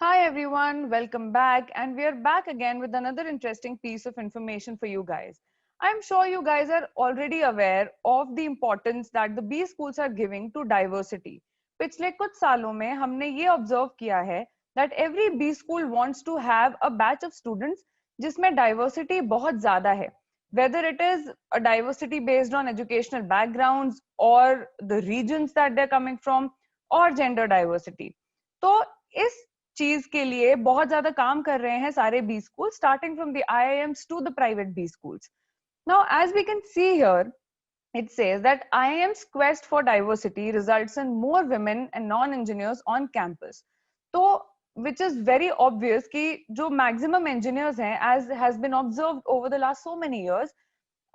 Hi everyone, welcome back, and we are back again with another interesting piece of information for you guys. I'm sure you guys are already aware of the importance that the B schools are giving to diversity. पिछले कुछ सालों में हमने ये observe किया है that every B school wants to have a batch of students जिसमें diversity बहुत ज़्यादा है. Whether it is a diversity based on educational backgrounds or the regions that they're coming from or gender diversity. तो इस चीज के लिए बहुत ज्यादा काम कर रहे हैं सारे B school starting from the IIMs to the private B schools. Now as we can see here it says that IIM's quest for diversity results in more women and non-engineers on campus. तो which is very obvious कि जो maximum engineers हैं as has been observed over the last so many years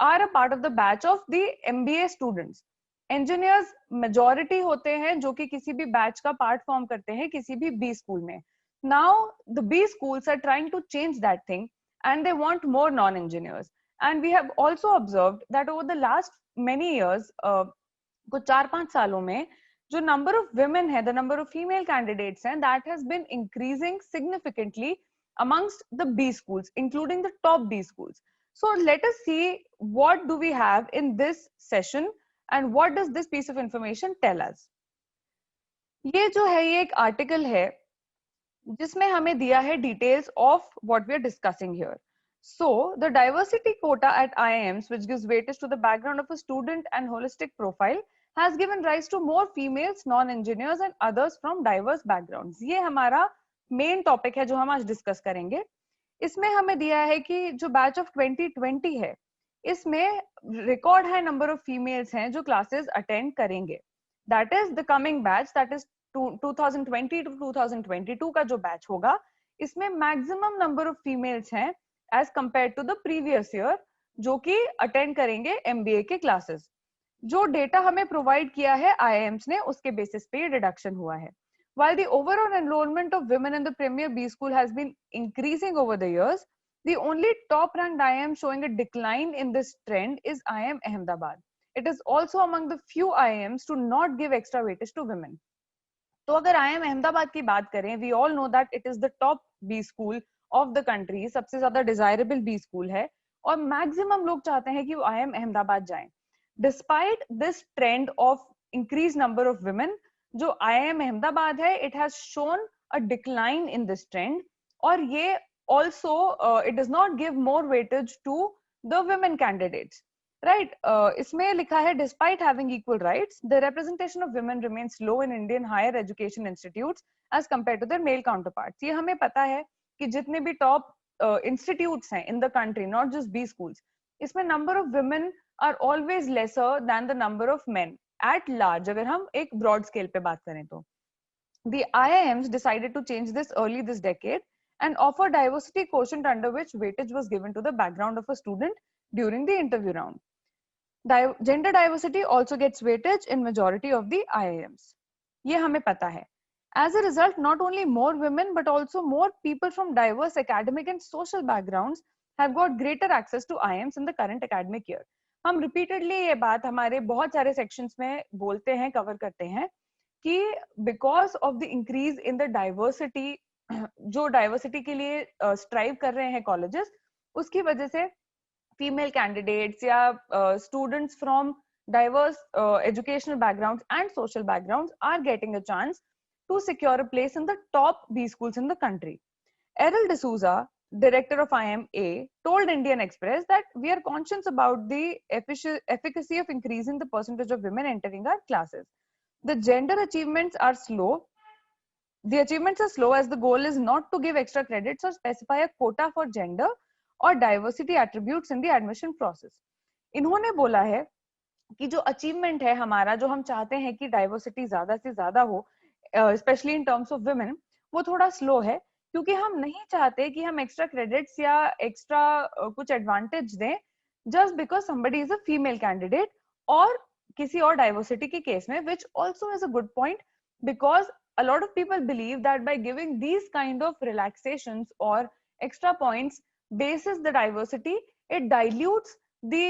are a part of the batch of the MBA students. Engineers majority होते हैं जो कि किसी भी batch का part form करते हैं किसी भी B school में. Now the B schools are trying to change that thing and they want more non-engineers. And we have also observed that over the last many years, कुछ 4-5 सालों में जो number of women है, the number of female candidates हैं, that has been increasing significantly amongst the B schools, including the top B schools. So let us see what do we have in this session and what does this piece of information tell us. ये जो है ये एक article है जिसमें हमें दिया है details of what we are discussing here. So, the diversity quota at IIMs, which gives weightage to the background of a student and holistic profile, has given rise to more females, non-engineers and others from diverse backgrounds. ये हमारा main topic है जो हम आज discuss करेंगे. इसमें हमें दिया है कि जो batch of 2020 है, इसमें record high number of females हैं जो classes attend करेंगे. That is the coming batch, that is 2020 to 2022 का जो बैच होगा इसमें मैक्सिमम नंबर ऑफ फीमेल्स हैं as compare to the previous year जो कि अटेंड करेंगे एमबीए के क्लासेस. जो डेटा हमें प्रोवाइड किया है आईआईएम्स ने उसके बेसिस पे ये डिडक्शन हुआ है. While the overall enrollment of women in the premier B school has been increasing over the years, the only top ranked IIM showing a decline in this trend is IIM Ahmedabad. It is also among the few IIMs to not give extra weightage to women. तो अगर IM Ahmedabad की बात करें we all know that it is the top B school of the country, सबसे ज्यादा desirable B school है और maximum लोग चाहते हैं कि वो आईएम अहमदाबाद जाएं. Despite this trend of increase number of women, जो आईएम अहमदाबाद है it has shown a decline in this trend और ये also it does not give more weightage to the women candidates. Right. इसमें लिखा है despite having equal rights, the representation of women remains low in Indian higher education institutes as compared to their male counterparts. ये हमें पता है कि जितने भी top institutes हैं in the country, not just B schools, इसमें number of women are always lesser than the number of men at large. अगर हम एक broad scale पे बात करें तो the IIMs decided to change this early this decade and offer diversity quotient under which weightage was given to the background of a student during the interview round. Gender diversity also gets weightage in majority of the IIMs. ये हमें पता है. As a result, not only more women but also more people from diverse academic and social backgrounds have got greater access to IIMs in the current academic year. हम repeatedly ये बात हमारे बहुत सारे sections में बोलते हैं, cover करते हैं कि because of the increase in the diversity, जो diversity के लिए strive कर रहे हैं colleges, उसकी वजह से female candidates या students from diverse educational backgrounds and social backgrounds are getting a chance to secure a place in the top B schools in the country. Errol D'Souza, director of IMA, told Indian Express that we are conscious about the efficacy of increasing the percentage of women entering our classes. The gender achievements are slow. The achievements are slow as the goal is not to give extra credits or specify a quota for gender और diversity attributes in the admission process. इन्होंने बोला है कि जो achievement है हमारा, जो हम चाहते हैं कि डाइवर्सिटी ज्यादा से ज्यादा हो specially in terms of women, वो थोड़ा स्लो है क्योंकि हम नहीं चाहते कि हम एक्स्ट्रा क्रेडिट्स या एक्स्ट्रा कुछ एडवांटेज दें just because somebody is a female candidate और किसी और डाइवर्सिटी के केस में, which also is a good point because a lot of people believe that by giving these kind of relaxations or extra points basis the diversity, it dilutes the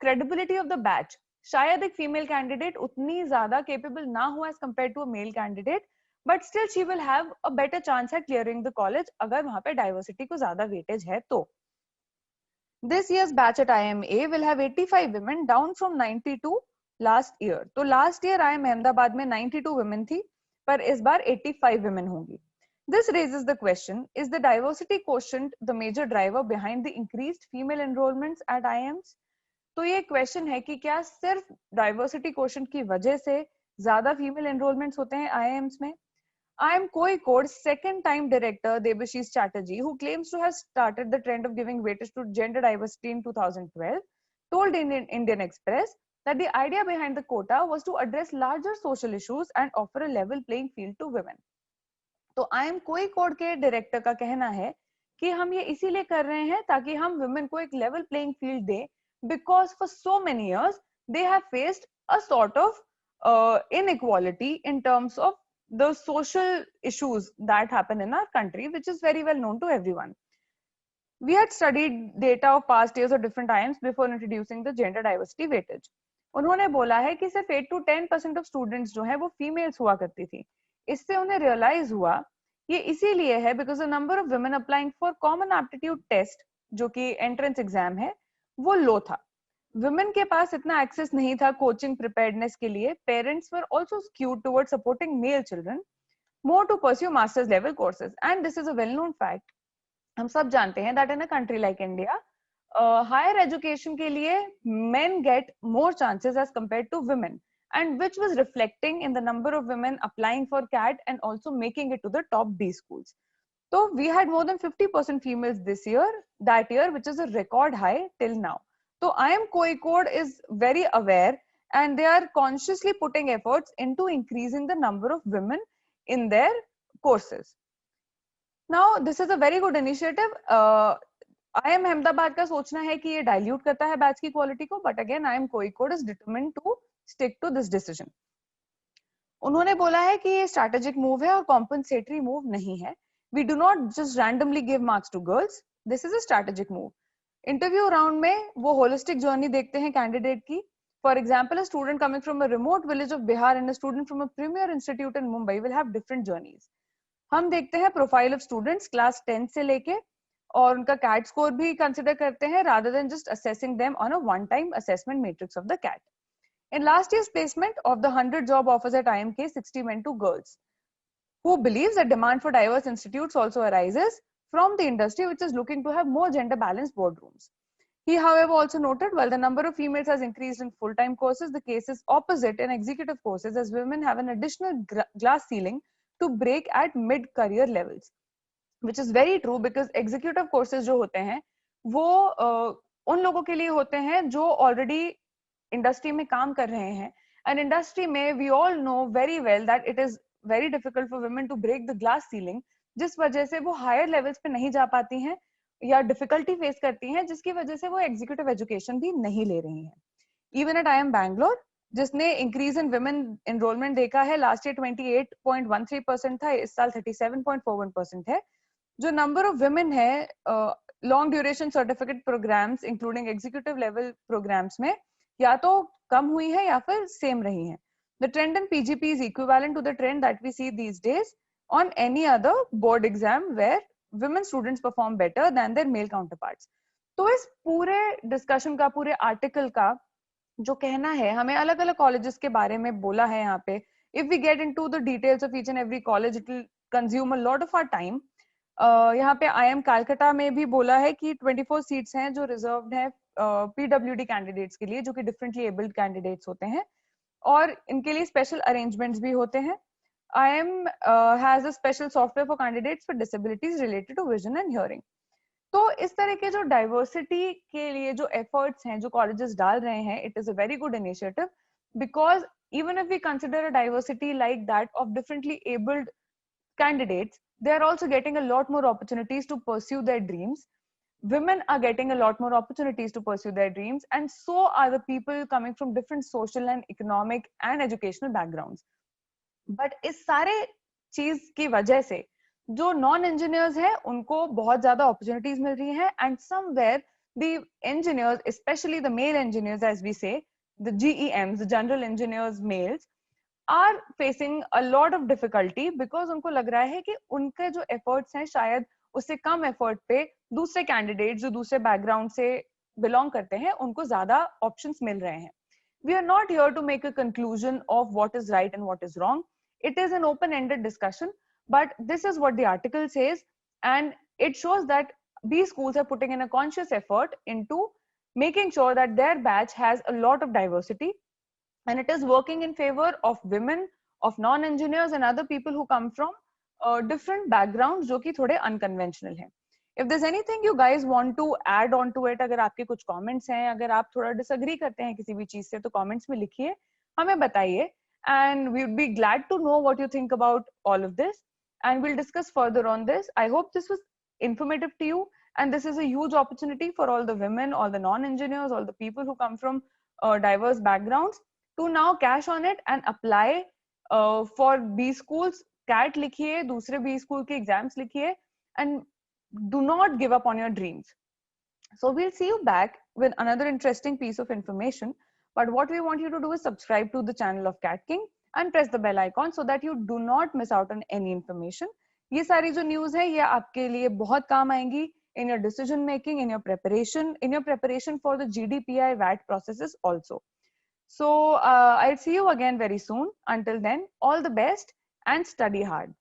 credibility of the batch. शायद एक female candidate उतनी ज्यादा capable ना हो as compared to a male candidate, but still she will have a better chance at clearing the college अगर वहाँ पे diversity को ज़्यादा weightage है तो. This year's batch at IMA will have 85 women, down from 92 last year. तो last year IIM Ahmedabad में 92 women थी, पर इस बार 85 women होंगी. This raises the question: is the diversity quotient the major driver behind the increased female enrollments at IIMs? तो ये question है कि क्या सिर्फ डाइवर्सिटी क्वोशंट की वजह से ज्यादा फीमेल एनरोलमेंट्स होते हैं आईआईएम्स में? IIM Kozhikode second time director Debashish Chatterjee, who claims to have started the trend of giving weightage to gender diversity in 2012, told Indian Express that the idea behind the quota was to address larger social issues and offer a level playing field to women. तो IIM Kozhikode के director का कहना है कि हम ये इसीलिए कर रहे हैं ताकि हम women को एक level playing field दें, because for so many years they have faced a sort of inequality in terms of the social issues that happen in our country, which is very well known to everyone. We had studied data of past years of different IIMs before introducing the gender diversity weightage. उन्होंने बोला है कि सिर्फ 8 to 10% of students जो हैं वो females हुआ करती थी. इससे उन्हें realize हुआ ये इसीलिए है because the number of women applying for common aptitude test जो कि entrance exam है वो low था. Women के पास इतना access नहीं था coaching preparedness के लिए. Parents were also skewed towards supporting male children more to pursue master's level courses, and this is a well known fact. हम सब जानते हैं that in a country like India, higher education के लिए men get more chances as compared to women, and which was reflecting in the number of women applying for CAT and also making it to the top B schools. So we had more than 50% females that year, which is a record high till now. So IIM Kozhikode is very aware and they are consciously putting efforts into increasing the number of women in their courses. Now, this is a very good initiative. IIM Ahmedabad का सोचना है कि ये dilute करता है batch की quality को, but again IIM Kozhikode is determined to stick to this decision. उन्होंने बोला है कि ये strategic move है और compensatory move नहीं है. We do not just randomly give marks to girls. This is a strategic move. Interview round में वो holistic journey देखते हैं candidate की. For example, a student coming from a remote village of Bihar and a student from a premier institute in Mumbai will have different journeys. हम देखते हैं profile of students class 10 से लेके और उनका कैट स्कोर भी consider करते हैं rather than just assessing them on a one time assessment matrix of the CAT. In last year's placement of the 100 job offers at IMK, 60 went to girls, who believes that demand for diverse institutes also arises from the industry, which is looking to have more gender balanced boardrooms. He, however, also noted while the number of females has increased in full-time courses, the case is opposite in executive courses as women have an additional glass ceiling to break at mid-career levels, which is very true because executive courses जो होते हैं वो उन लोगों के लिए होते हैं जो already industry में काम कर रहे हैं, and industry में we all know very well that it is very difficult for women to break the glass ceiling, जिस वजह से वो higher levels पे नहीं जा पाती हैं या difficulty face करती हैं, जिसकी वजह से वो executive education भी नहीं ले रही हैं. Even at IIM Bangalore, जिसने इंक्रीज इन विमेन एनरोलमेंट देखा है, लास्ट ईयर 28.13% था, इस साल 37.41% है. जो नंबर ऑफ विमेन है long duration certificate programmes including executive level programmes में या तो कम हुई है या फिर सेम रही है. The trend in PGP is equivalent to the trend that we see these days on any other board exam where women students perform better than their male counterparts. तो इस पूरे डिस्कशन का, पूरे आर्टिकल का जो कहना है, हमें अलग अलग कॉलेजेस के बारे में बोला है यहाँ पे. If we get into the details of each and every college it will consume a lot of our time. यहाँ पे IIM कलकत्ता में भी बोला है कि 24 सीट्स हैं जो रिजर्व्ड है PWD कैंडिडेट्स के लिए, जो कि डिफरेंटली एबल्ड कैंडिडेट्स होते हैं और इनके लिए स्पेशल अरेंजमेंट्स भी होते हैं. IIM has a special software for candidates for disabilities related to vision and hearing. तो इस तरह के जो डाइवर्सिटी के लिए जो एफर्ट्स हैं जो कॉलेजेस डाल रहे हैं, it is a very good initiative because even if we consider a diversity like that of differently abled candidates, they are also getting a lot more opportunities to pursue their dreams. Women are getting a lot more opportunities to pursue their dreams, and so are the people coming from different social and economic and educational backgrounds. But इस सारे चीज की वजह से जो non engineers हैं उनको बहुत ज्यादा अपॉर्चुनिटीज मिल रही हैं, and somewhere the engineers, specially the male engineers as we say, the GEMs, the general engineers males, are facing a lot of difficulty because उनको लग रहा है कि उनके जो efforts हैं शायद उससे कम effort पे दूसरे candidates जो दूसरे background से belong करते हैं उनको ज़्यादा options मिल रहे हैं. We are not here to make a conclusion of what is right and what is wrong. It is an open-ended discussion, but this is what the article says, and it shows that these schools are putting in a conscious effort into making sure that their batch has a lot of diversity, and it is working in favor of women, of non-engineers and other people who come from different backgrounds जो कि थोड़े unconventional हैं. If there's anything you guys want to add on to it, अगर आपके कुछ comments हैं, अगर आप थोड़ा disagree करते हैं किसी भी चीज से तो comments में लिखिए, हमें बताइए, and we'd be glad to know what you think about all of this, and we'll discuss further on this. I hope this was informative to you, and this is a huge opportunity for all the women, all the non-engineers, all the people who come from diverse backgrounds to now cash on it and apply for B schools. CAT लिखिए, दूसरे B school के exams लिखिए, and do not give up on your dreams. So we'll see you back with another interesting piece of information. But what we want you to do is subscribe to the channel of Cat King and press the bell icon so that you do not miss out on any information. ये सारी जो news है ये आपके लिए बहुत काम आएंगी in your decision making, in your preparation for the GDPI VAT processes also. So I'll see you again very soon. Until then, all the best and study hard.